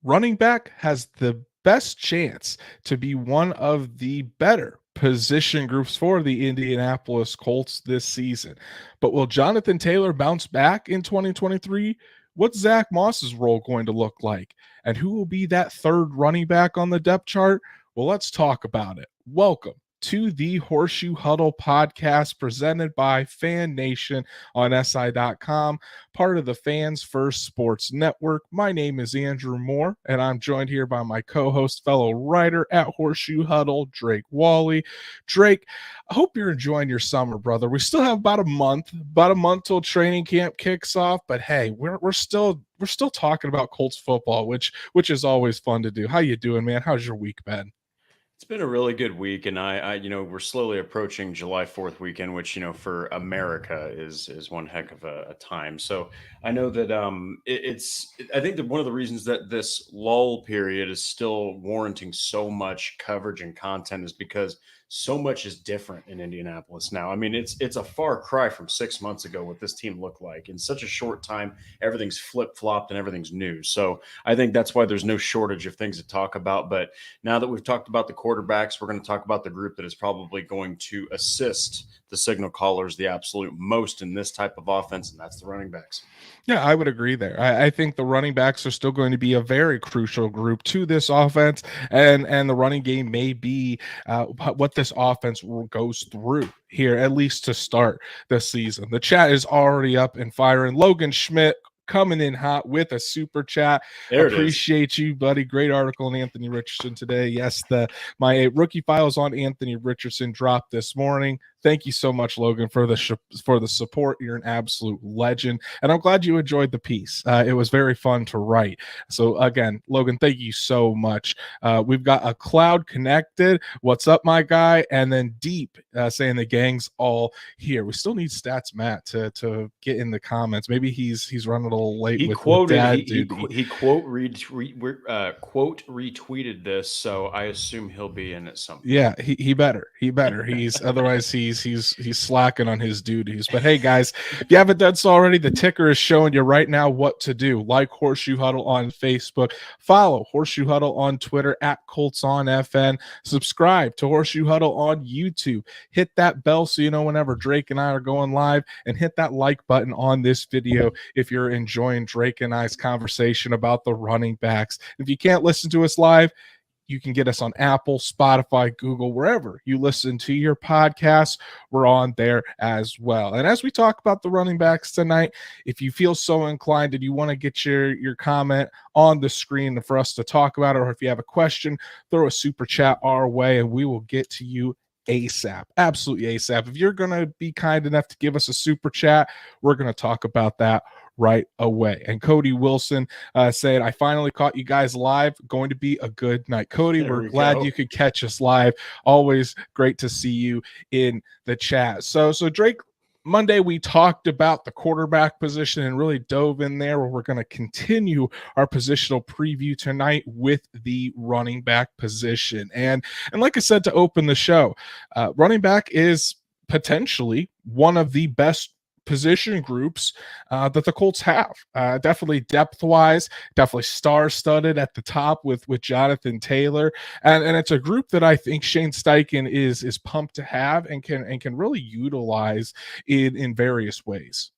running back has the best chance to be one of the better position groups for the Indianapolis Colts this season. But will Jonathan Taylor bounce back in 2023? What's Zack Moss's role going to look like? And who will be that third running back on the depth chart? Well, let's talk about it. Welcome to the Horseshoe Huddle Podcast presented by Fan Nation on SI.com, part of the Fans First Sports Network. My name is Andrew Moore, and I'm joined here by my co-host, fellow writer at Horseshoe Huddle, Drake Wally. Drake, I hope you're enjoying your summer, brother. We still have about a month till training camp kicks off, but hey, we're still talking about Colts football, which is always fun to do. How you doing, man? How's your week been? It's been a really good week, and we're slowly approaching July 4th weekend, which for America is one heck of a time. So I know that I think that one of the reasons that this lull period is still warranting so much coverage and content is because so much is different in Indianapolis now. I mean, it's a far cry from 6 months ago what this team looked like. In such a short time, everything's flip flopped and everything's new. So I think that's why there's no shortage of things to talk about. But now that we've talked about the quarterbacks, we're going to talk about the group that is probably going to assist the signal callers the absolute most in this type of offense, and that's the running backs. Yeah, I would agree there. I think the running backs are still going to be a very crucial group to this offense, and the running game may be what this offense goes through here, at least to start the season. The chat is already up and firing. Logan Schmidt coming in hot with a super chat. Appreciate you, buddy. Great article on Anthony Richardson today. Yes, my rookie files on Anthony Richardson dropped this morning. Thank you so much, Logan, for the support. You're an absolute legend, and I'm glad you enjoyed the piece. It was very fun to write. So again, Logan, thank you so much. We've got a Cloud connected. What's up, my guy? And then Deep saying the gang's all here. We still need Stats Matt to get in the comments. Maybe he's running a little late. He quote retweeted this, so I assume he'll be in at some point. Yeah, he better. He's otherwise he's slacking on his duties. But hey, guys, if you haven't done so already, the ticker is showing you right now what to do. Like Horseshoe Huddle on Facebook, follow Horseshoe Huddle on Twitter at Colts on FN, subscribe to Horseshoe Huddle on YouTube, hit that bell so you know whenever Drake and I are going live, and hit that like button on this video if you're enjoying Drake and I's conversation about the running backs. If you can't listen to us live, you can get us on Apple, Spotify, Google, wherever you listen to your podcasts. We're on there as well. And as we talk about the running backs tonight, if you feel so inclined and you want to get your comment on the screen for us to talk about it, or if you have a question, throw a super chat our way and we will get to you ASAP. Absolutely ASAP. If you're going to be kind enough to give us a super chat, we're going to talk about that right away. And Cody Wilson said, I finally caught you guys live. Going to be a good night. Cody, we're glad you could catch us live. Always great to see you in the chat. So Drake, Monday we talked about the quarterback position and really dove in there, where we're going to continue our positional preview tonight with the running back position. And like I said to open the show, running back is potentially one of the best position groups that the Colts have. Definitely depth-wise, definitely star-studded at the top with Jonathan Taylor, and it's a group that I think Shane Steichen is pumped to have and can really utilize in various ways.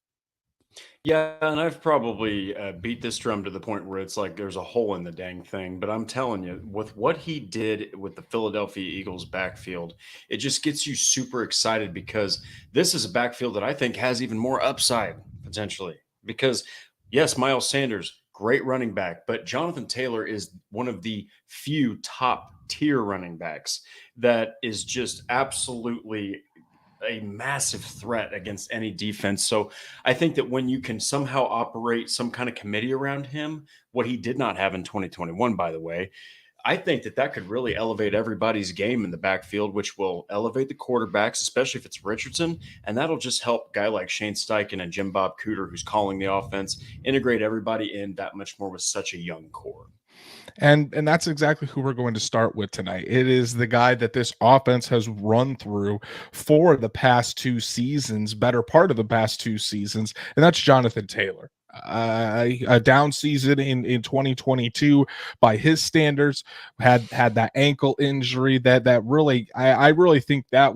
Yeah, and I've probably beat this drum to the point where it's like there's a hole in the dang thing. But I'm telling you, with what he did with the Philadelphia Eagles backfield, it just gets you super excited because this is a backfield that I think has even more upside potentially. Because, yes, Miles Sanders, great running back, but Jonathan Taylor is one of the few top tier running backs that is just absolutely a massive threat against any defense. So I think that when you can somehow operate some kind of committee around him, what he did not have in 2021, by the way, I think that could really elevate everybody's game in the backfield, which will elevate the quarterbacks, especially if it's Richardson. And that'll just help a guy like Shane Steichen and Jim Bob Cooter, who's calling the offense, integrate everybody in that much more with such a young core. And that's exactly who we're going to start with tonight. It is the guy that this offense has run through for the past two seasons, better part of the past two seasons, and that's Jonathan Taylor. a down season in 2022 by his standards. Had that ankle injury that really I really think that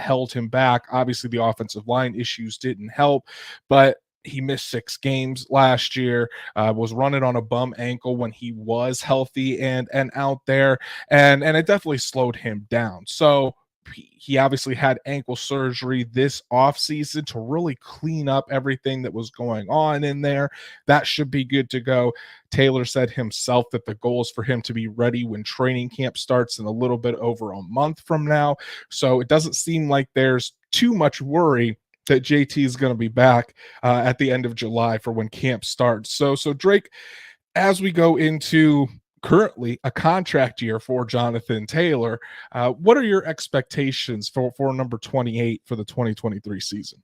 held him back. Obviously, the offensive line issues didn't help, but he missed 6 games last year. Was running on a bum ankle when he was healthy and out there, and it definitely slowed him down. So he obviously had ankle surgery this offseason to really clean up everything that was going on in there. That should be good to go. Taylor said himself that the goal is for him to be ready when training camp starts in a little bit over a month from now. So it doesn't seem like there's too much worry that JT is going to be back at the end of July for when camp starts. So Drake, as we go into currently a contract year for Jonathan Taylor, what are your expectations for number 28 for the 2023 season?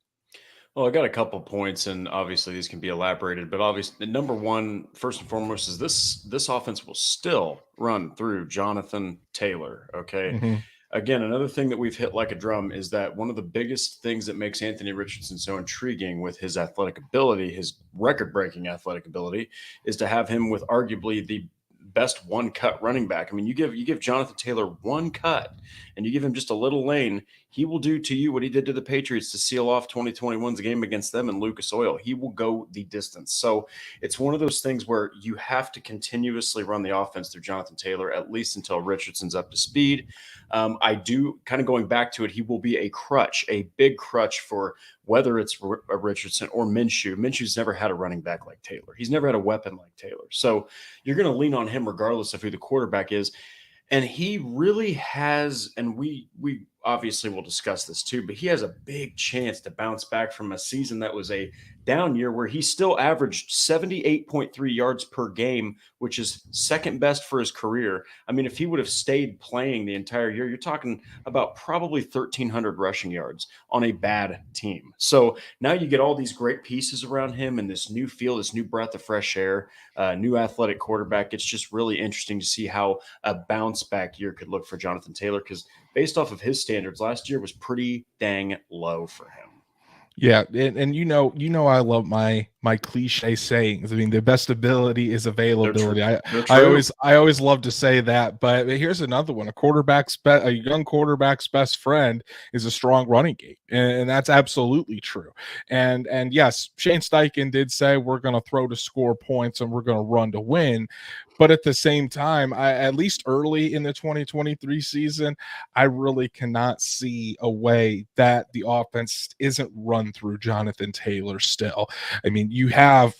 Well, I got a couple points, and obviously these can be elaborated. But obviously, number one, first and foremost, is this offense will still run through Jonathan Taylor. Okay. Mm-hmm. Again, another thing that we've hit like a drum is that one of the biggest things that makes Anthony Richardson so intriguing with his athletic ability, his record-breaking athletic ability, is to have him with arguably the best one-cut running back. I mean, you give Jonathan Taylor one cut and you give him just a little lane, he will do to you what he did to the Patriots to seal off 2021's game against them in Lucas Oil. He will go the distance. So it's one of those things where you have to continuously run the offense through Jonathan Taylor, at least until Richardson's up to speed. I do kind of going back to it, he will be a crutch, a big crutch for whether it's Richardson or Minshew. Minshew's never had a running back like Taylor. He's never had a weapon like Taylor. So you're going to lean on him regardless of who the quarterback is. And he really has, and we obviously will discuss this too, but he has a big chance to bounce back from a season that was a down year where he still averaged 78.3 yards per game, which is second best for his career. I mean, if he would have stayed playing the entire year, you're talking about probably 1,300 rushing yards on a bad team. So now you get all these great pieces around him and this new feel, this new breath of fresh air, new athletic quarterback. It's just really interesting to see how a bounce back year could look for Jonathan Taylor, because based off of his standards, last year was pretty dang low for him. Yeah, and you know I love my cliche sayings. I mean, the best ability is availability. I always love to say that. But here's another one: a young quarterback's best friend is a strong running game, and that's absolutely true. And yes, Shane Steichen did say we're going to throw to score points and we're going to run to win. But at the same time, at least early in the 2023 season, I really cannot see a way that the offense isn't run through Jonathan Taylor still. I mean, you have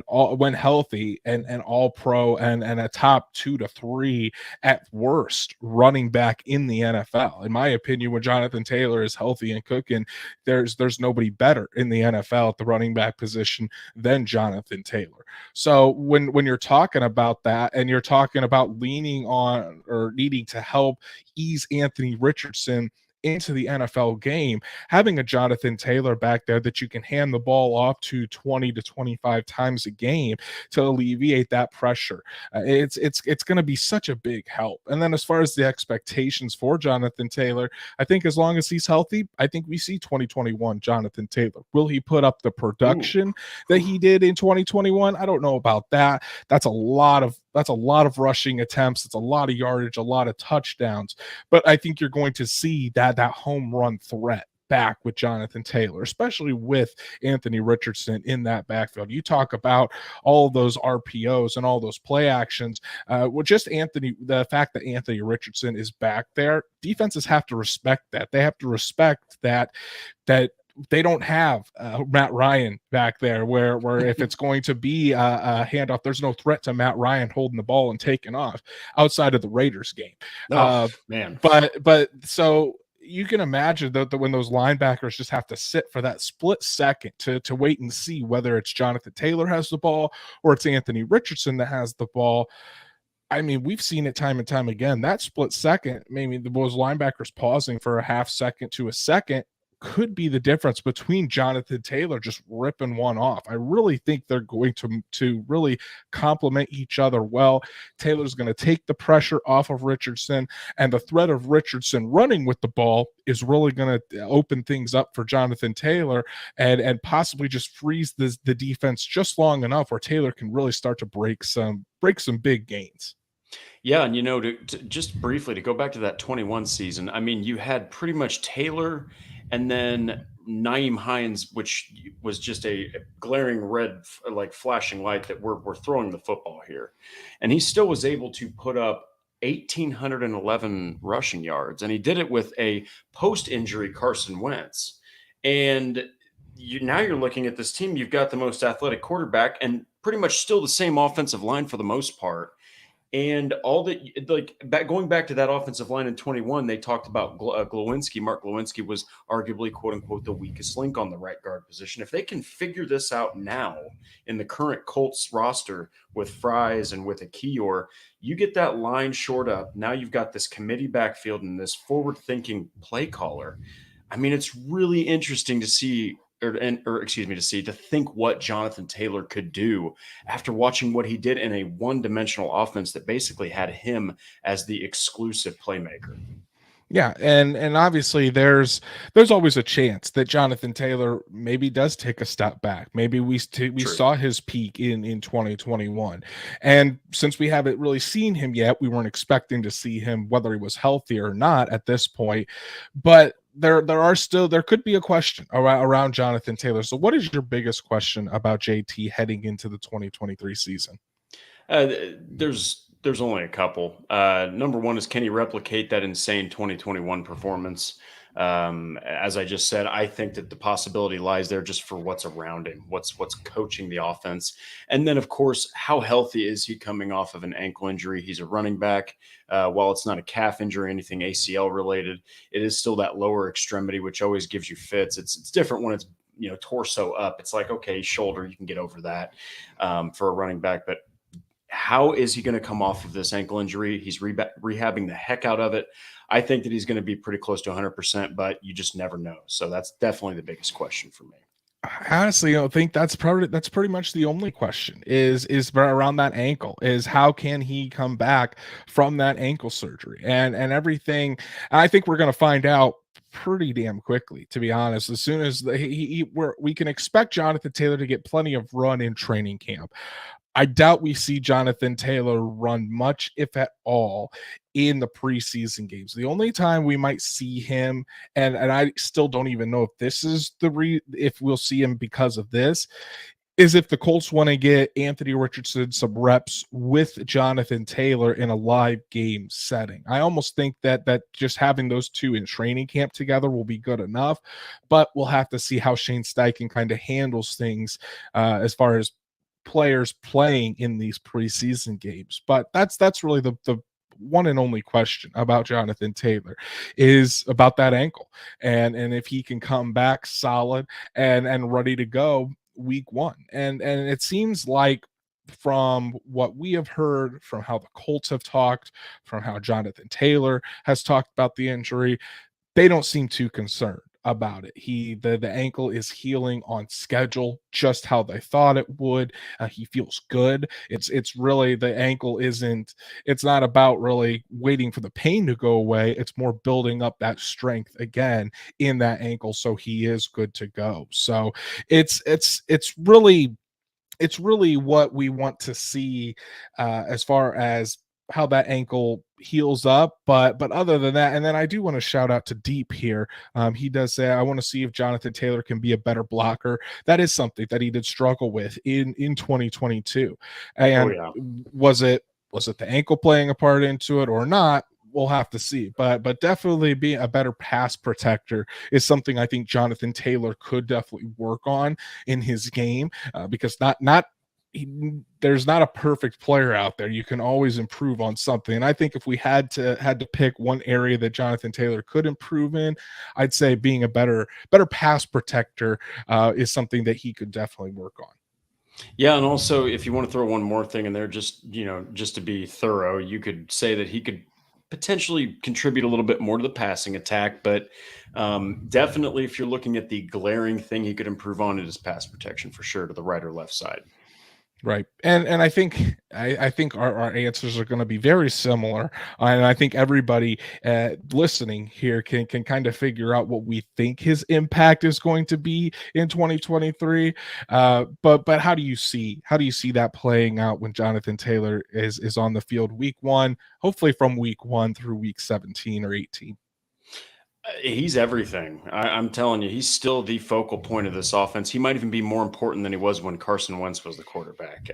when healthy, and all pro and a top 2 to 3 at worst running back in the NFL. In my opinion, when Jonathan Taylor is healthy and cooking, there's nobody better in the NFL at the running back position than Jonathan Taylor. So when you're talking about that and you're talking about leaning on or needing to help ease Anthony Richardson into the NFL game, having a Jonathan Taylor back there that you can hand the ball off to 20 to 25 times a game to alleviate that pressure, it's going to be such a big help. And then as far as the expectations for Jonathan Taylor, I think as long as he's healthy, I think we see 2021 Jonathan Taylor. Will he put up the production that he did in 2021? I don't know about that. That's a lot of rushing attempts. It's a lot of yardage, a lot of touchdowns. But I think you're going to see that home run threat back with Jonathan Taylor, especially with Anthony Richardson in that backfield. You talk about all of those RPOs and all those play actions. The fact that Anthony Richardson is back there, defenses have to respect that. They have to respect that they don't have Matt Ryan back there where if it's going to be a handoff, there's no threat to Matt Ryan holding the ball and taking off outside of the Raiders game. Man. But so you can imagine that when those linebackers just have to sit for that split second to wait and see whether it's Jonathan Taylor has the ball or it's Anthony Richardson that has the ball. I mean, we've seen it time and time again. That split second, maybe those linebackers pausing for a half second to a second could be the difference between Jonathan Taylor just ripping one off. I really think they're going to really complement each other well. Taylor's going to take the pressure off of Richardson, and the threat of Richardson running with the ball is really going to open things up for Jonathan Taylor and possibly just freeze the defense just long enough where Taylor can really start to break some big gains. Yeah, and to just briefly to go back to that 21 season, I mean, you had pretty much Taylor and then Naeem Hines, which was just a glaring red, like flashing light that we're throwing the football here. And he still was able to put up 1,811 rushing yards, and he did it with a post-injury Carson Wentz. And now you're looking at this team, you've got the most athletic quarterback and pretty much still the same offensive line for the most part. And all that, like going back to that offensive line in 21, they talked about Glowinski. Mark Glowinski was arguably, quote unquote, the weakest link on the right guard position. If they can figure this out now in the current Colts roster with Fries and with a Keyor, you get that line short up. Now you've got this committee backfield and this forward thinking play caller. I mean, it's really interesting to see to think what Jonathan Taylor could do after watching what he did in a one-dimensional offense that basically had him as the exclusive playmaker. Yeah, and obviously there's always a chance that Jonathan Taylor maybe does take a step back. Maybe we saw his peak in 2021, and since we haven't really seen him yet, we weren't expecting to see him whether he was healthy or not at this point. But there could be a question around Jonathan Taylor. So, what is your biggest question about JT heading into the 2023 season? There's only a couple. Number one is, can he replicate that insane 2021 performance? As I just said, I think that the possibility lies there just for what's around him, what's coaching the offense. And then, of course, how healthy is he coming off of an ankle injury? He's a running back. While it's not a calf injury, anything ACL related, it is still that lower extremity, which always gives you fits. It's different when it's torso up. It's like, okay, shoulder, you can get over that for a running back. But how is he going to come off of this ankle injury? He's rehabbing the heck out of it. I think that he's going to be pretty close to 100%, but you just never know. So that's definitely the biggest question for me. Honestly, I think that's pretty much the only question is around that ankle, is how can he come back from that ankle surgery and everything. I think we're going to find out pretty damn quickly, to be honest. As soon as we can expect Jonathan Taylor to get plenty of run in training camp. I doubt we see Jonathan Taylor run much, if at all, in the preseason games. The only time we might see him, and I still don't even know if this is if we'll see him because of this, is if the Colts want to get Anthony Richardson some reps with Jonathan Taylor in a live game setting. I almost think that just having those two in training camp together will be good enough, but we'll have to see how Shane Steichen kind of handles things as far as players playing in these preseason games. But that's really the one and only question about Jonathan Taylor, is about that ankle and if he can come back solid and ready to go week one. And it seems like, from what we have heard, from how the Colts have talked, from how Jonathan Taylor has talked about the injury, they don't seem too concerned about it. The ankle is healing on schedule, just how they thought it would. He feels good. It's really, the ankle it's not about really waiting for the pain to go away. It's more building up that strength again in that ankle, so he is good to go. So it's really what we want to see as far as how that ankle heals up. But other than that, and then I do want to shout out to Deep here. He does say, I want to see if Jonathan Taylor can be a better blocker. That is something that he did struggle with in 2022. And was it the ankle playing a part into it or not? We'll have to see, but definitely being a better pass protector is something I think Jonathan Taylor could definitely work on in his game, because there's not a perfect player out there. You can always improve on something. And I think if we had to pick one area that Jonathan Taylor could improve in, I'd say being a better pass protector is something that he could definitely work on. Yeah, and also if you want to throw one more thing in there, just to be thorough, you could say that he could potentially contribute a little bit more to the passing attack, but definitely if you're looking at the glaring thing he could improve on, it is pass protection for sure to the right or left side. Right. And I think our answers are going to be very similar. And I think everybody listening here can kind of figure out what we think his impact is going to be in 2023. But how do you see that playing out when Jonathan Taylor is on the field week 1, hopefully from week 1 through week 17 or 18? He's everything. I'm telling you, he's still the focal point of this offense. He might even be more important than he was when Carson Wentz was the quarterback.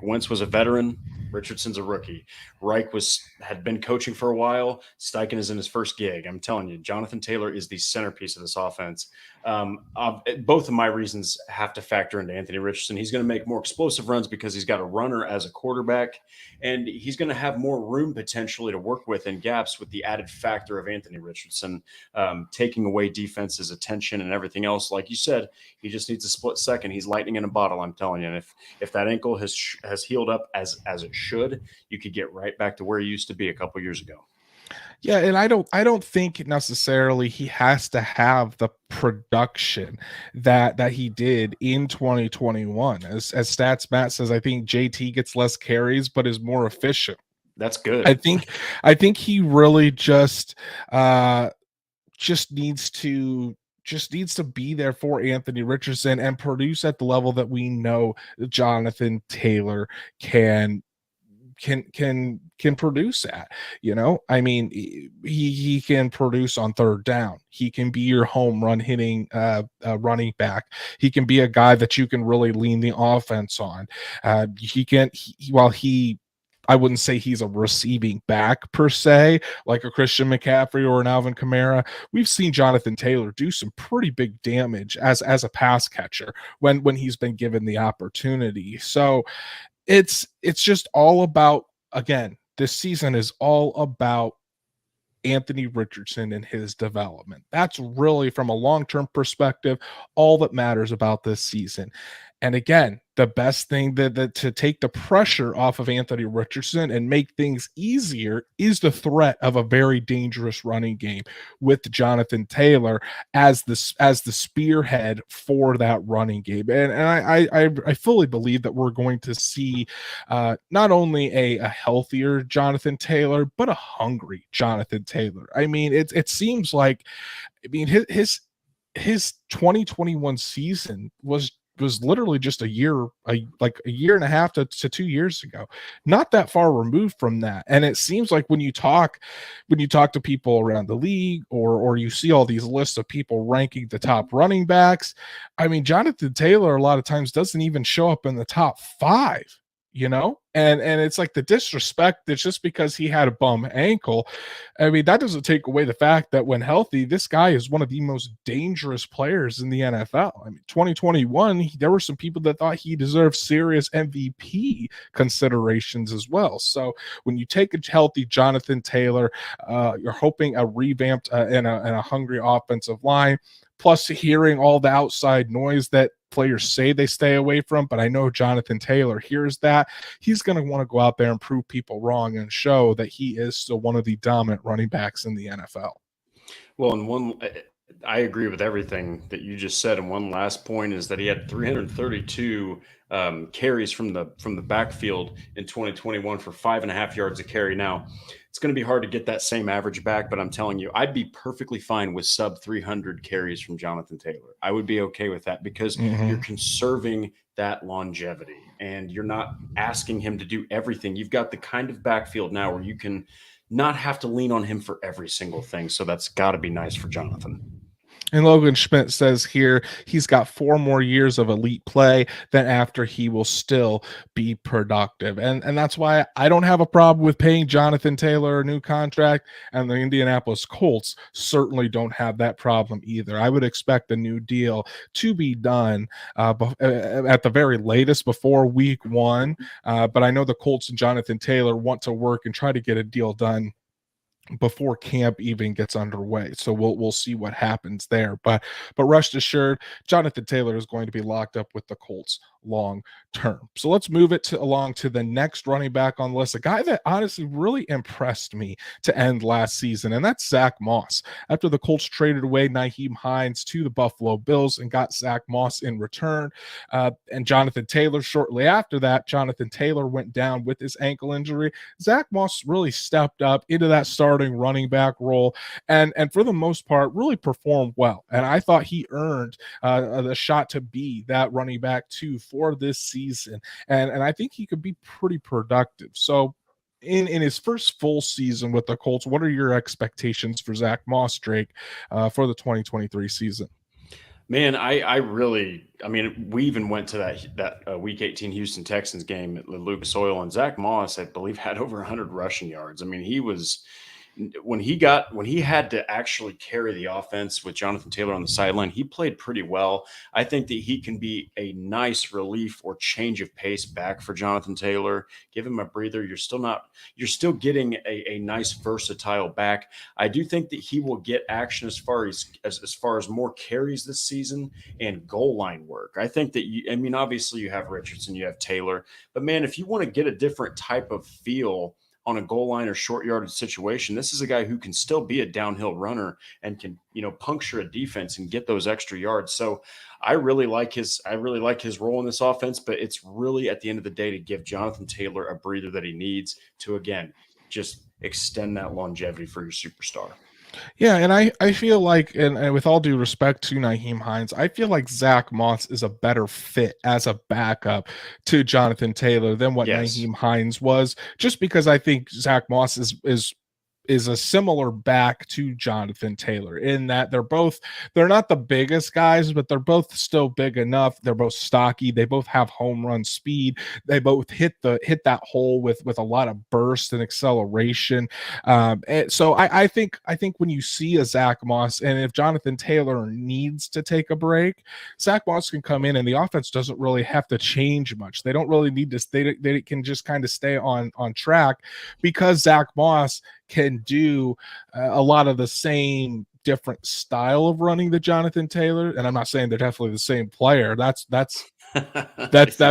Wentz was a veteran. Richardson's a rookie. Reich had been coaching for a while. Steichen is in his first gig. I'm telling you, Jonathan Taylor is the centerpiece of this offense. Both of my reasons have to factor into Anthony Richardson. He's going to make more explosive runs because he's got a runner as a quarterback, and he's going to have more room potentially to work with in gaps with the added factor of Anthony Richardson taking away defense's attention and everything else. Like you said, he just needs a split second. He's lightning in a bottle, I'm telling you. And if that ankle has healed up as it should, you could get right back to where he used to be a couple years ago. Yeah, and I don't think necessarily he has to have the production that he did in 2021. As Stats Matt says, I think JT gets less carries but is more efficient. That's good. I think he really just needs to be there for Anthony Richardson and produce at the level that we know Jonathan Taylor can produce at. I mean, he can produce on third down. He can be your home run hitting running back. He can be a guy that you can really lean the offense on. I wouldn't say he's a receiving back per se, like a Christian McCaffrey or an Alvin Kamara. We've seen Jonathan Taylor do some pretty big damage as a pass catcher when he's been given the opportunity. So it's just all about, again, this season is all about Anthony Richardson and his development. That's really, from a long-term perspective, all that matters about this season. And again, the best thing that to take the pressure off of Anthony Richardson and make things easier is the threat of a very dangerous running game with Jonathan Taylor as the spearhead for that running game. And I fully believe that we're going to see not only a healthier Jonathan Taylor, but a hungry Jonathan Taylor. I mean, it seems like, his 2021 season was literally just a year and a half to 2 years ago, not that far removed from that. And it seems like when you talk to people around the league, or you see all these lists of people ranking the top running backs, I mean, Jonathan Taylor a lot of times doesn't even show up in the top 5. And it's like the disrespect that's just because he had a bum ankle. I mean, that doesn't take away the fact that when healthy, this guy is one of the most dangerous players in the NFL. I mean, 2021, there were some people that thought he deserved serious MVP considerations as well. So when you take a healthy Jonathan Taylor, you're hoping a revamped and a hungry offensive line, plus hearing all the outside noise that players say they stay away from, but I know Jonathan Taylor hears that. He's going to want to go out there and prove people wrong and show that he is still one of the dominant running backs in the NFL. Well, and I agree with everything that you just said. And one last point is that he had 332 carries from the backfield in 2021 for 5.5 yards a carry. Now, it's going to be hard to get that same average back, but I'm telling you, I'd be perfectly fine with sub 300 carries from Jonathan Taylor. I would be okay with that because you're conserving that longevity and you're not asking him to do everything. You've got the kind of backfield now where you can not have to lean on him for every single thing. So that's got to be nice for Jonathan. And Logan Schmidt says here he's got 4 more years of elite play, then after he will still be productive. And that's why I don't have a problem with paying Jonathan Taylor a new contract, and the Indianapolis Colts certainly don't have that problem either. I would expect a new deal to be done at the very latest before week 1. But I know the Colts and Jonathan Taylor want to work and try to get a deal done before camp even gets underway. So we'll see what happens there. But rest assured, Jonathan Taylor is going to be locked up with the Colts long term. So let's move it along to the next running back on the list, a guy that honestly really impressed me to end last season, and that's Zack Moss. After the Colts traded away Nyheim Hines to the Buffalo Bills and got Zack Moss in return, and Jonathan Taylor shortly after that, Jonathan Taylor went down with his ankle injury. Zack Moss really stepped up into that starting running back role, and for the most part, really performed well. And I thought he earned the shot to be that running back too for this season, and I think he could be pretty productive. So in his first full season with the Colts, what are your expectations for Zack Moss, Drake, for the 2023 season? Man, I really, I mean, we even went to that Week 18 Houston Texans game at Lucas Oil, and Zack Moss, I believe, had over 100 rushing yards. I mean, he was when he had to actually carry the offense with Jonathan Taylor on the sideline, he played pretty well. I think that he can be a nice relief or change of pace back for Jonathan Taylor. Give him a breather. You're still getting a nice versatile back. I do think that he will get action as far as more carries this season and goal line work. I think that obviously you have Richardson, you have Taylor, but man, if you want to get a different type of feel on a goal line or short yardage situation, this is a guy who can still be a downhill runner and can, puncture a defense and get those extra yards. So I really like his role in this offense, but it's really at the end of the day to give Jonathan Taylor a breather that he needs to, again, just extend that longevity for your superstar. Yeah, and I feel like, and with all due respect to Nyheim Hines, I feel like Zack Moss is a better fit as a backup to Jonathan Taylor than what Yes. Nyheim Hines was, just because I think Zack Moss is a similar back to Jonathan Taylor in that they're not the biggest guys, but they're both still big enough. They're both stocky. They both have home run speed. They both hit that hole with a lot of burst and acceleration. And so I think when you see a Zack Moss, and if Jonathan Taylor needs to take a break, Zack Moss can come in and the offense doesn't really have to change much. They don't really need to they can just kind of stay on track because Zack Moss can do a lot of the same different style of running that Jonathan Taylor. And I'm not saying they're definitely the same player. That'd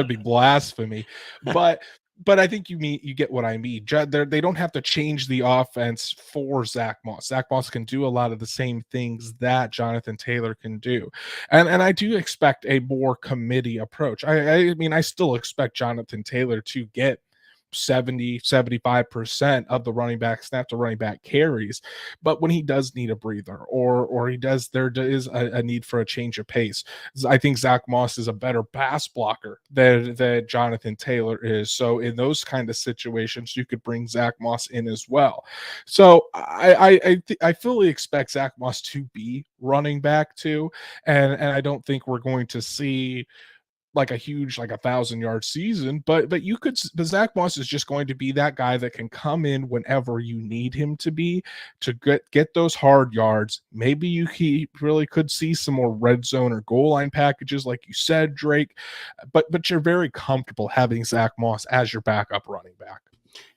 be blasphemy. But I think you get what I mean. They don't have to change the offense for Zack Moss. Zack Moss can do a lot of the same things that Jonathan Taylor can do. And I do expect a more committee approach. I still expect Jonathan Taylor to get 75% of the running back snap to running back carries, but when he does need a breather or there is a need for a change of pace, I think Zack Moss is a better pass blocker than Jonathan Taylor is. So in those kind of situations, you could bring Zack Moss in as well. So I fully expect Zack Moss to be running back too, and I don't think we're going to see like a huge 1,000-yard season, but Zack Moss is just going to be that guy that can come in whenever you need him to be to get those hard yards. Maybe he really could see some more red zone or goal line packages, like you said, Drake. But you're very comfortable having Zack Moss as your backup running back.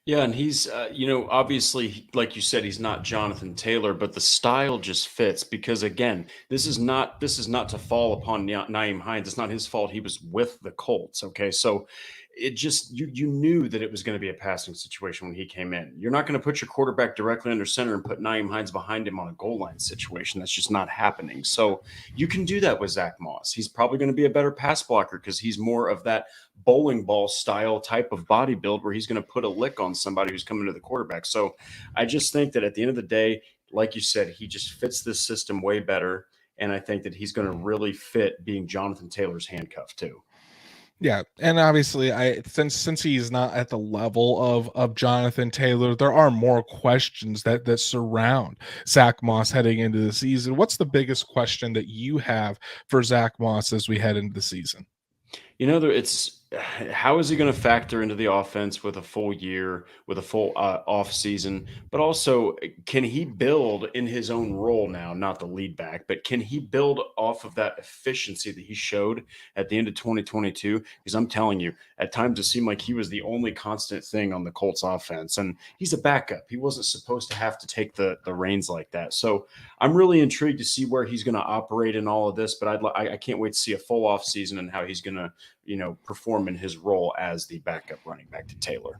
Yeah, and he's, obviously, like you said, he's not Jonathan Taylor, but the style just fits because, again, this is not to fall upon Nyheim Hines. It's not his fault. He was with the Colts. Okay, so it just you knew that it was going to be a passing situation when he came in. You're not going to put your quarterback directly under center and put Nyheim Hines behind him on a goal line situation. That's just not happening. So you can do that with Zack Moss. He's probably going to be a better pass blocker because he's more of that bowling ball style type of body build where he's going to put a lick on somebody who's coming to the quarterback. So I just think that at the end of the day, like you said, he just fits this system way better. And I think that he's going to really fit being Jonathan Taylor's handcuff too. Yeah, and obviously, since he's not at the level of Jonathan Taylor, there are more questions that surround Zack Moss heading into the season. What's the biggest question that you have for Zack Moss as we head into the season? It's how is he going to factor into the offense with a full year, with a full off season? But also, can he build in his own role now, not the lead back, but can he build off of that efficiency that he showed at the end of 2022? Because I'm telling you, at times it seemed like he was the only constant thing on the Colts offense. And he's a backup. He wasn't supposed to have to take the reins like that. So I'm really intrigued to see where he's going to operate in all of this, but I can't wait to see a full off season and how he's going to perform in his role as the backup running back to Taylor.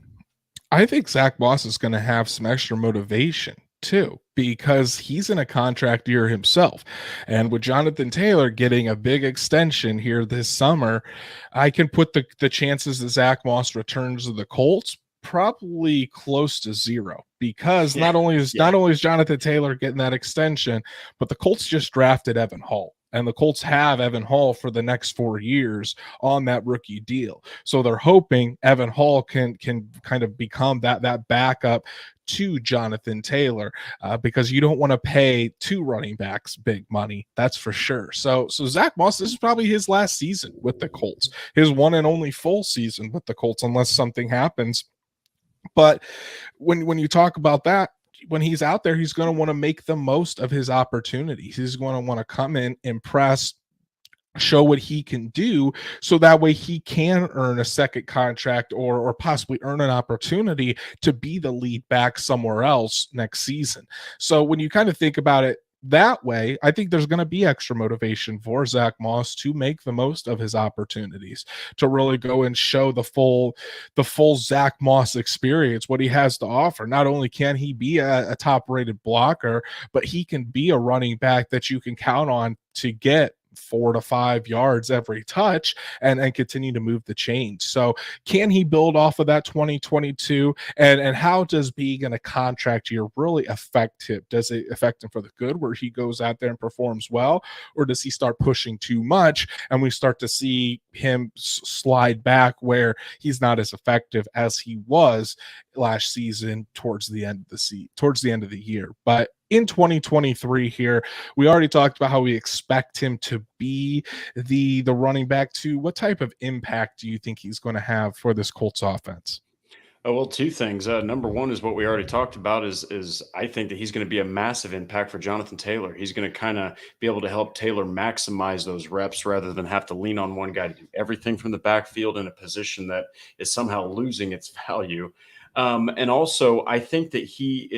I think Zack Moss is going to have some extra motivation too, because he's in a contract year himself. And with Jonathan Taylor getting a big extension here this summer, I can put the chances that Zack Moss returns to the Colts probably close to zero, because not only is Jonathan Taylor getting that extension, but the Colts just drafted Evan Hall. And the Colts have Evan Hall for the next 4 years on that rookie deal. So they're hoping Evan Hall can kind of become that backup to Jonathan Taylor, because you don't want to pay two running backs big money. That's for sure. So Zack Moss, this is probably his last season with the Colts, his one and only full season with the Colts, unless something happens. But when you talk about that, when he's out there, he's going to want to make the most of his opportunities. He's going to want to come in, impress, show what he can do, so that way he can earn a second contract or possibly earn an opportunity to be the lead back somewhere else next season. So when you kind of think about it that way, I think there's going to be extra motivation for Zack Moss to make the most of his opportunities, to really go and show the full Zack Moss experience, what he has to offer. Not only can he be a top-rated blocker, but he can be a running back that you can count on to get 4 to 5 yards every touch and continue to move the chains. So can he build off of that 2022? And how does being in a contract year really affect him? Does it affect him for the good, where he goes out there and performs well? Or does he start pushing too much and we start to see him slide back, where he's not as effective as he was last season towards the end of the year? But in 2023 here, we already talked about how we expect him to be the running back too. What type of impact do you think he's going to have for this Colts offense? Oh, well, two things. Number one is what we already talked about is I think that he's going to be a massive impact for Jonathan Taylor. He's going to kind of be able to help Taylor maximize those reps rather than have to lean on one guy to do everything from the backfield in a position that is somehow losing its value. And also, I think that he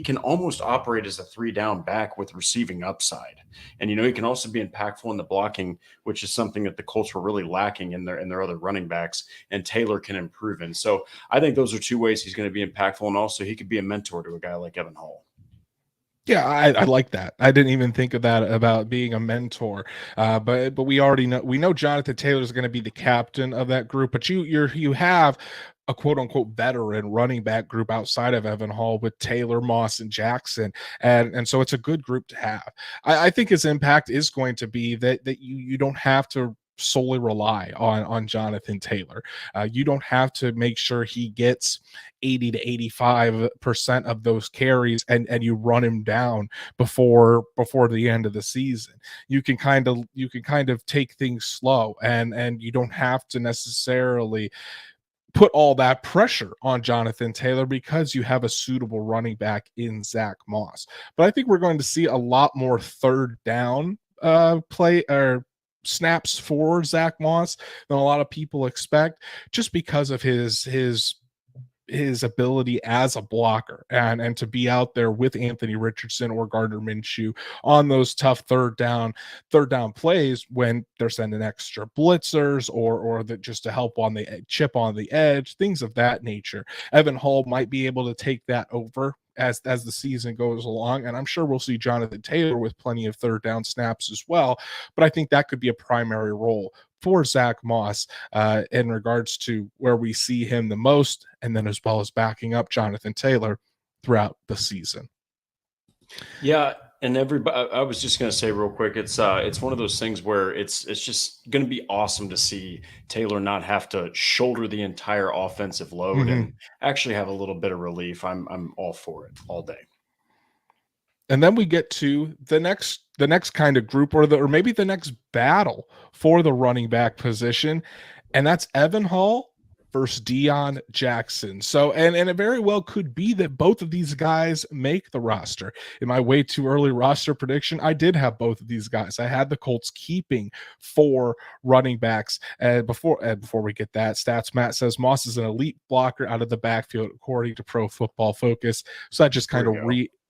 can almost operate as a 3-down back with receiving upside. And, he can also be impactful in the blocking, which is something that the Colts were really lacking in their other running backs, and Taylor can improve in. So I think those are two ways he's going to be impactful. And also he could be a mentor to a guy like Evan Hall. Yeah, I like that. I didn't even think of that about being a mentor. But we already know Jonathan Taylor is going to be the captain of that group. But you have a quote unquote veteran running back group outside of Evan Hall with Taylor, Moss, and Jackson, and so it's a good group to have. I think his impact is going to be that you don't have to solely rely on Jonathan Taylor. You don't have to make sure he gets 80 to 85% of those carries and you run him down before the end of the season. You can kind of take things slow, and you don't have to necessarily put all that pressure on Jonathan Taylor, because you have a suitable running back in Zack Moss. But I think we're going to see a lot more third down play or snaps for Zack Moss than a lot of people expect, just because of his ability as a blocker and to be out there with Anthony Richardson or Gardner Minshew on those tough third down plays when they're sending extra blitzers or that just to help on the chip on the edge, things of that nature. Evan Hall might be able to take that over as the season goes along, and I'm sure we'll see Jonathan Taylor with plenty of third down snaps as well. But I think that could be a primary role for Zack Moss in regards to where we see him the most, and then as well as backing up Jonathan Taylor throughout the season. Yeah, and everybody, I was just going to say real quick, it's one of those things where it's just going to be awesome to see Taylor not have to shoulder the entire offensive load and actually have a little bit of relief. I'm all for it all day. And then we get to the next kind of group, or maybe the next battle for the running back position. and that's Evan Hall versus Dion Jackson. So, and it very well could be that both of these guys make the roster. In my way too early roster prediction, I did have both of these guys. I had the Colts keeping 4 running backs. And before we get that, Stats Matt says Moss is an elite blocker out of the backfield, according to Pro Football Focus. So that just kind of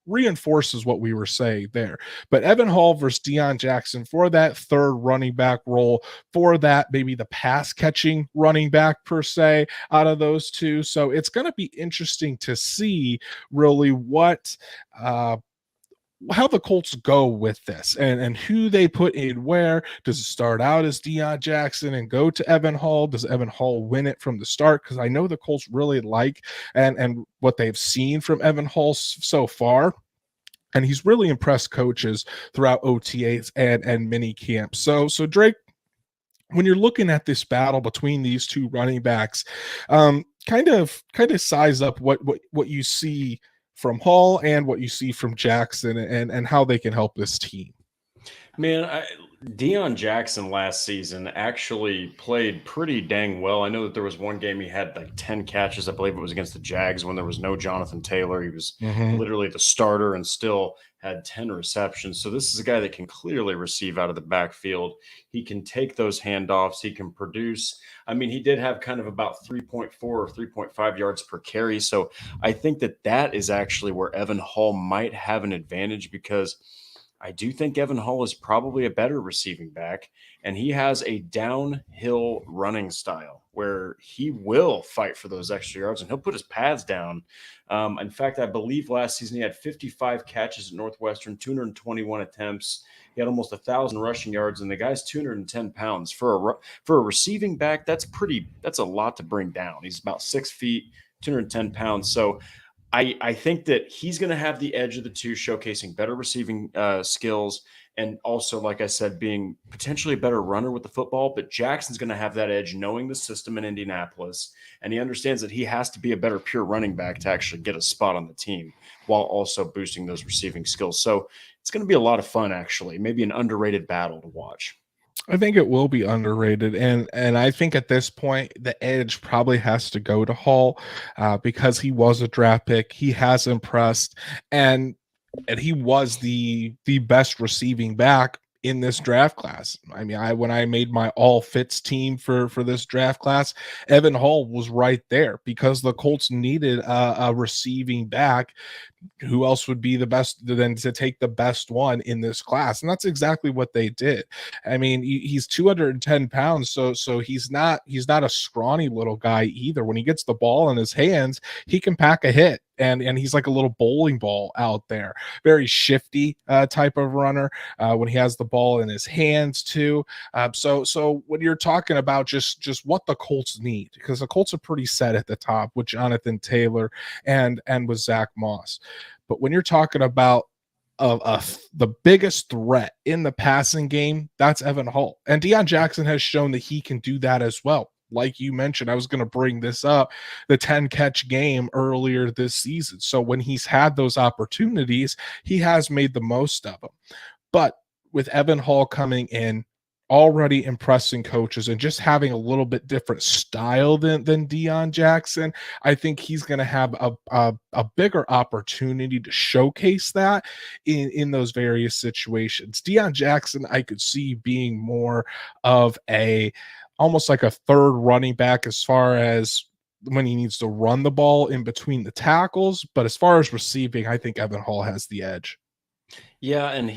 reinforces what we were saying there. But Evan Hall versus Dion Jackson for that third running back role, for that maybe the pass catching running back per se out of those two. So it's going to be interesting to see really what how the Colts go with this and who they put in where. Does it start out as Dion Jackson and go to Evan Hall? Does Evan Hall win it from the start? Because I know the Colts really like and what they've seen from Evan Hall so far. And he's really impressed coaches throughout OTAs and mini camps. So Drake, when you're looking at this battle between these two running backs, kind of size up what you see from Hall and what you see from Jackson and how they can help this team. Man, Dion Jackson last season actually played pretty dang well. I know that there was one game he had like 10 catches. I believe it was against the Jags when there was no Jonathan Taylor. He was literally the starter and still had 10 receptions. So this is a guy that can clearly receive out of the backfield. He can take those handoffs. He can produce. I mean, he did have kind of about 3.4 or 3.5 yards per carry. So I think that is actually where Evan Hall might have an advantage, because I do think Evan Hall is probably a better receiving back, and he has a downhill running style where he will fight for those extra yards and he'll put his pads down. In fact, I believe last season he had 55 catches at Northwestern, 221 attempts. He had almost 1,000 rushing yards, and the guy's 210 pounds for a receiving back. That's a lot to bring down. He's about 6 feet, 210 pounds. So I think that he's going to have the edge of the two, showcasing better receiving skills and also, like I said, being potentially a better runner with the football. But Jackson's going to have that edge, knowing the system in Indianapolis, and he understands that he has to be a better pure running back to actually get a spot on the team while also boosting those receiving skills. So it's going to be a lot of fun, actually. Maybe an underrated battle to watch. I think it will be underrated, and I think at this point the edge probably has to go to Hall because he was a draft pick. He has impressed, and he was the best receiving back in this draft class. I mean, when I made my all fits team for this draft class, Evan Hall was right there because the Colts needed a receiving back. Who else would be the best than to take the best one in this class? And that's exactly what they did. I mean, he's 210 pounds, so he's not a scrawny little guy either. When he gets the ball in his hands, he can pack a hit. And he's like a little bowling ball out there, very shifty type of runner when he has the ball in his hands too. So when you're talking about just what the Colts need, because the Colts are pretty set at the top with Jonathan Taylor and with Zack Moss. But when you're talking about the biggest threat in the passing game, that's Evan Hall. And Dion Jackson has shown that he can do that as well. Like you mentioned, I was going to bring this up, the 10 catch game earlier this season. So when he's had those opportunities, he has made the most of them. But with Evan Hall coming in, already impressing coaches and just having a little bit different style than Dion Jackson, I think he's going to have a bigger opportunity to showcase that in those various situations. Dion Jackson, I could see being more of almost like a third running back as far as when he needs to run the ball in between the tackles. But as far as receiving, I think Evan Hall has the edge. Yeah, and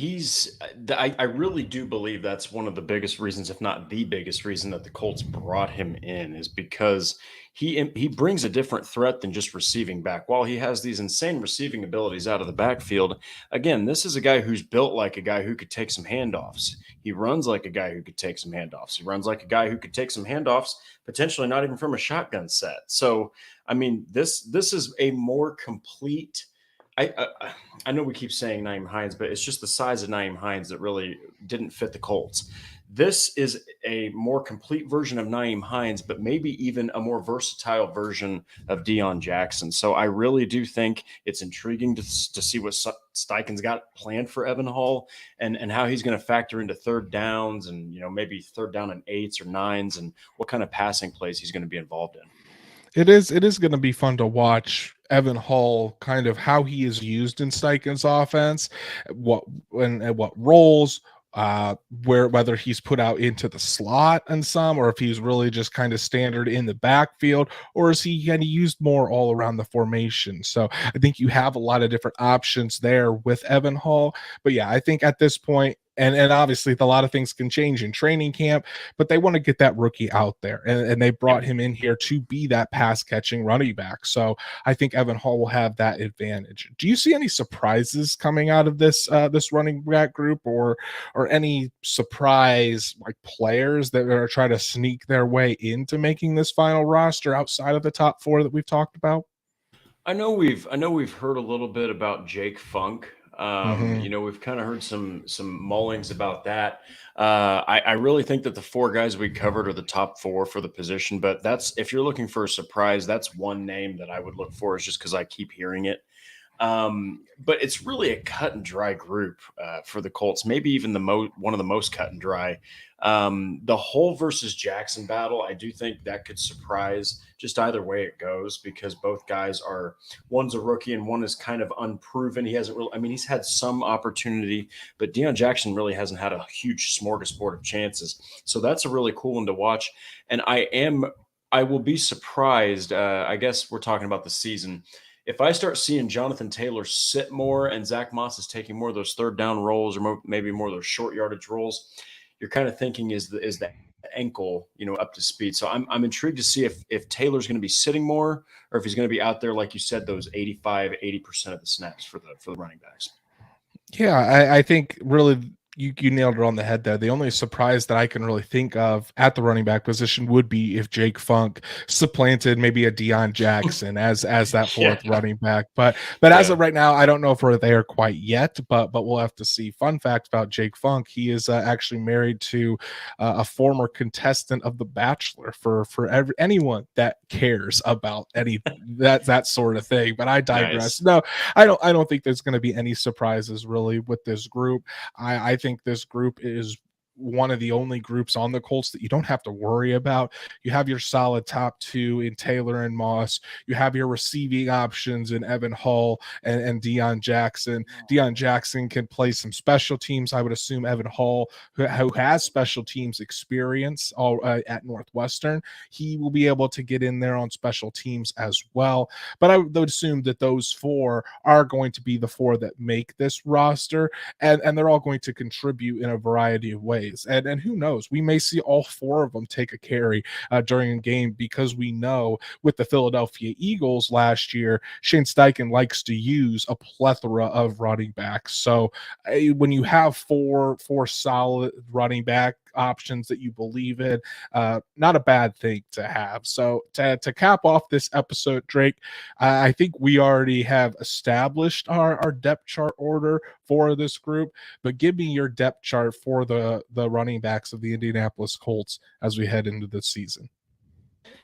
I really do believe that's one of the biggest reasons, if not the biggest reason, that the Colts brought him in, is because he brings a different threat than just receiving back. While he has these insane receiving abilities out of the backfield, again, this is a guy who's built like a guy who could take some handoffs. He runs like a guy who could take some handoffs. He runs like a guy who could take some handoffs, potentially not even from a shotgun set. So, I mean, this is a more complete. I know we keep saying Nyheim Hines, but it's just the size of Nyheim Hines that really didn't fit the Colts. This is a more complete version of Naeem Hines, but maybe even a more versatile version of Dion Jackson. So I really do think it's intriguing to see what Steichen's got planned for Evan Hall, and how he's going to factor into third downs, and maybe third down and 8s or 9s, and what kind of passing plays he's going to be involved in. It is going to be fun to watch Evan Hall, kind of how he is used in Steichen's offense, what and what roles, whether he's put out into the slot and some, or if he's really just kind of standard in the backfield, or is he kind of used more all around the formation. So I think you have a lot of different options there with Evan Hall. But yeah, I think at this point, and obviously a lot of things can change in training camp, but they want to get that rookie out there, and they brought him in here to be that pass catching running back. So I think Evan Hall will have that advantage. Do you see any surprises coming out of this running back group, or any surprise like players that are trying to sneak their way into making this final roster outside of the top 4 that we've talked about? I know we've heard a little bit about Jake Funk. We've kind of heard some mullings about that. I really think that the 4 guys we covered are the top 4 for the position, but if you're looking for a surprise, that's one name that I would look for, is just because I keep hearing it. But it's really a cut and dry group for the Colts, maybe even one of the most cut and dry. The Hull versus Jackson battle, I do think that could surprise just either way it goes, because both guys one's a rookie and one is kind of unproven. He hasn't really, he's had some opportunity, but Dion Jackson really hasn't had a huge smorgasbord of chances. So that's a really cool one to watch. And I will be surprised. I guess we're talking about the season. If I start seeing Jonathan Taylor sit more and Zack Moss is taking more of those third down rolls, or maybe more of those short yardage rolls, you're kind of thinking, is the ankle, up to speed? So I'm intrigued to see if Taylor's going to be sitting more, or if he's going to be out there, like you said, those 80% of the snaps for the running backs. Yeah, I think really you nailed it on the head there. The only surprise that I can really think of at the running back position would be if Jake Funk supplanted maybe a Dion Jackson as that fourth running back. But as of right now, I don't know if we're there quite yet, but we'll have to see. Fun fact about Jake Funk, he is actually married to a former contestant of The Bachelor, for anyone that cares about that sort of thing. But I digress. Nice. No, I don't think there's going to be any surprises really with this group. I think this group is one of the only groups on the Colts that you don't have to worry about. You have your solid top 2 in Taylor and Moss. You have your receiving options in Evan Hall and Dion Jackson. Dion Jackson can play some special teams. I would assume Evan Hall, who has special teams experience at Northwestern, he will be able to get in there on special teams as well. But I would assume that those 4 are going to be the 4 that make this roster, and they're all going to contribute in a variety of ways. And who knows, we may see all 4 of them take a carry during a game, because we know with the Philadelphia Eagles last year, Shane Steichen likes to use a plethora of running backs. So when you have four solid running back options that you believe in, not a bad thing to have. So to cap off this episode, Drake, I think we already have established our depth chart order for this group, but give me your depth chart for the running backs of the Indianapolis Colts as we head into this season.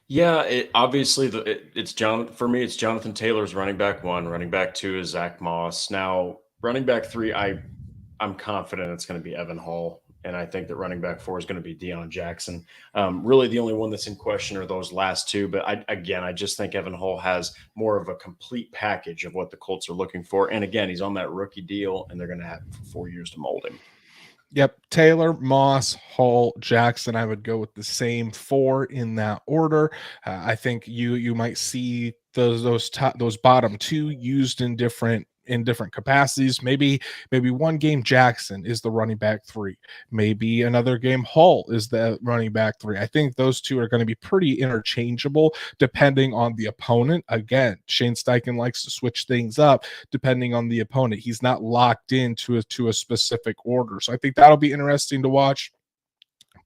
Yeah, it's Jonathan. For me, it's Jonathan Taylor's running back 1. Running back 2 is Zack Moss. Now, running back 3, I'm confident it's going to be Evan Hall. And I think that running back 4 is going to be Dion Jackson. Really, the only one that's in question are those last 2. But I just think Evan Hall has more of a complete package of what the Colts are looking for. And again, he's on that rookie deal, and they're going to have him for 4 years to mold him. Yep. Taylor, Moss, Hall, Jackson. I would go with the same 4 in that order. I think you might see those bottom 2 used in different capacities. Maybe one game Jackson is the running back 3. Maybe another game Hall is the running back 3. I think those 2 are going to be pretty interchangeable depending on the opponent. Again, Shane Steichen likes to switch things up depending on the opponent. He's not locked into a specific order. So I think that'll be interesting to watch.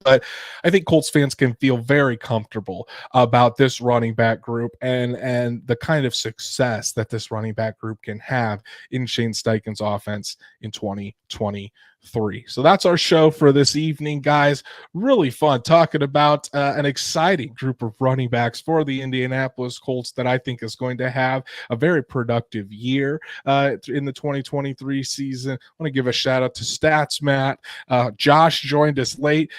But I think Colts fans can feel very comfortable about this running back group and the kind of success that this running back group can have in Shane Steichen's offense in 2023. 3. So that's our show for this evening, guys. Really fun talking about an exciting group of running backs for the Indianapolis Colts that I think is going to have a very productive year in the 2023 season. I want to give a shout out to Stats Matt. Josh joined us late.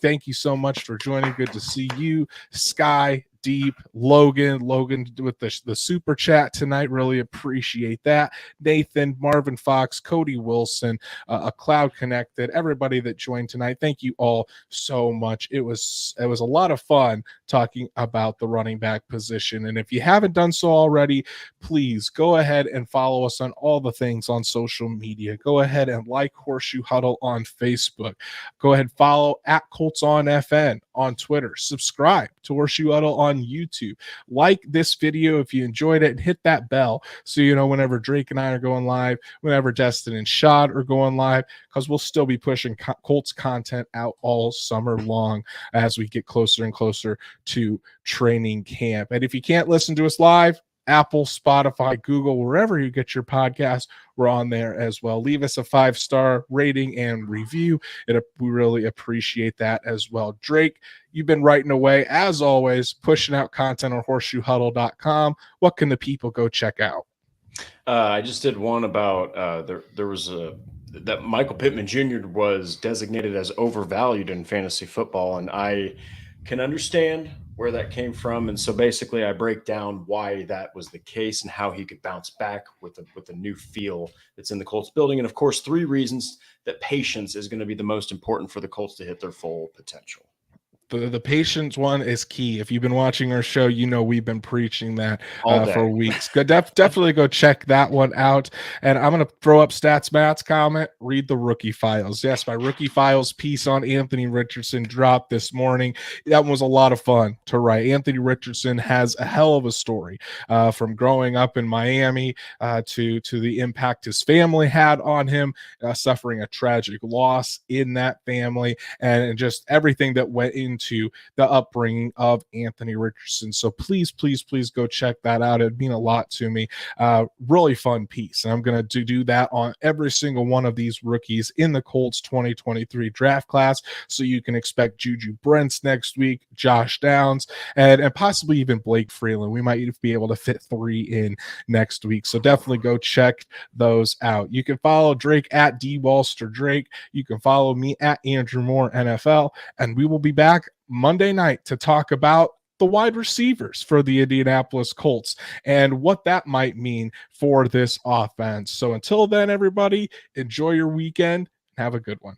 Thank you so much for joining. Good to see you. Sky, Deep, Logan with the super chat tonight. Really appreciate that. Nathan, Marvin Fox, Cody Wilson, a Cloud Connected, everybody that joined tonight. Thank you all so much. It was a lot of fun talking about the running back position. And if you haven't done so already, please go ahead and follow us on all the things on social media. Go ahead and like Horseshoe Huddle on Facebook. Go ahead and follow at Colts on FN on Twitter. Subscribe to Horseshoe Huddle on YouTube. Like this video if you enjoyed it, and hit that bell so you know whenever Drake and I are going live, whenever Destin and Shad are going live, because we'll still be pushing Colts content out all summer long as we get closer and closer to training camp. And if you can't listen to us live, Apple, Spotify, Google, wherever you get your podcast, we're on there as well. Leave us a 5-star rating and review. We really appreciate that as well. Drake, you've been writing away, as always, pushing out content on horseshoehuddle.com. What can the people go check out? I just did one about there was that Michael Pittman Jr. was designated as overvalued in fantasy football, and I can understand where that came from. And so basically I break down why that was the case and how he could bounce back with a new feel that's in the Colts building. And of course, 3 reasons that patience is going to be the most important for the Colts to hit their full potential. The patience one is key. If you've been watching our show, you know we've been preaching that for weeks. Definitely go check that one out. And I'm going to throw up Stats Matt's comment. Read the rookie files. Yes, my rookie files piece on Anthony Richardson dropped this morning. That one was a lot of fun to write. Anthony Richardson has a hell of a story from growing up in Miami to the impact his family had on him, suffering a tragic loss in that family, and just everything that went into the upbringing of Anthony Richardson. So please go check that out. It'd mean a lot to me. Really fun piece. And I'm going to do that on every single one of these rookies in the Colts 2023 draft class. So you can expect Juju Brents next week, Josh Downs, and possibly even Blake Freeland. We might be able to fit 3 in next week. So definitely go check those out. You can follow Drake at DWalsterDrake. You can follow me at Andrew Moore NFL, and we will be back Monday night to talk about the wide receivers for the Indianapolis Colts and what that might mean for this offense. So until then, everybody, enjoy your weekend and have a good one.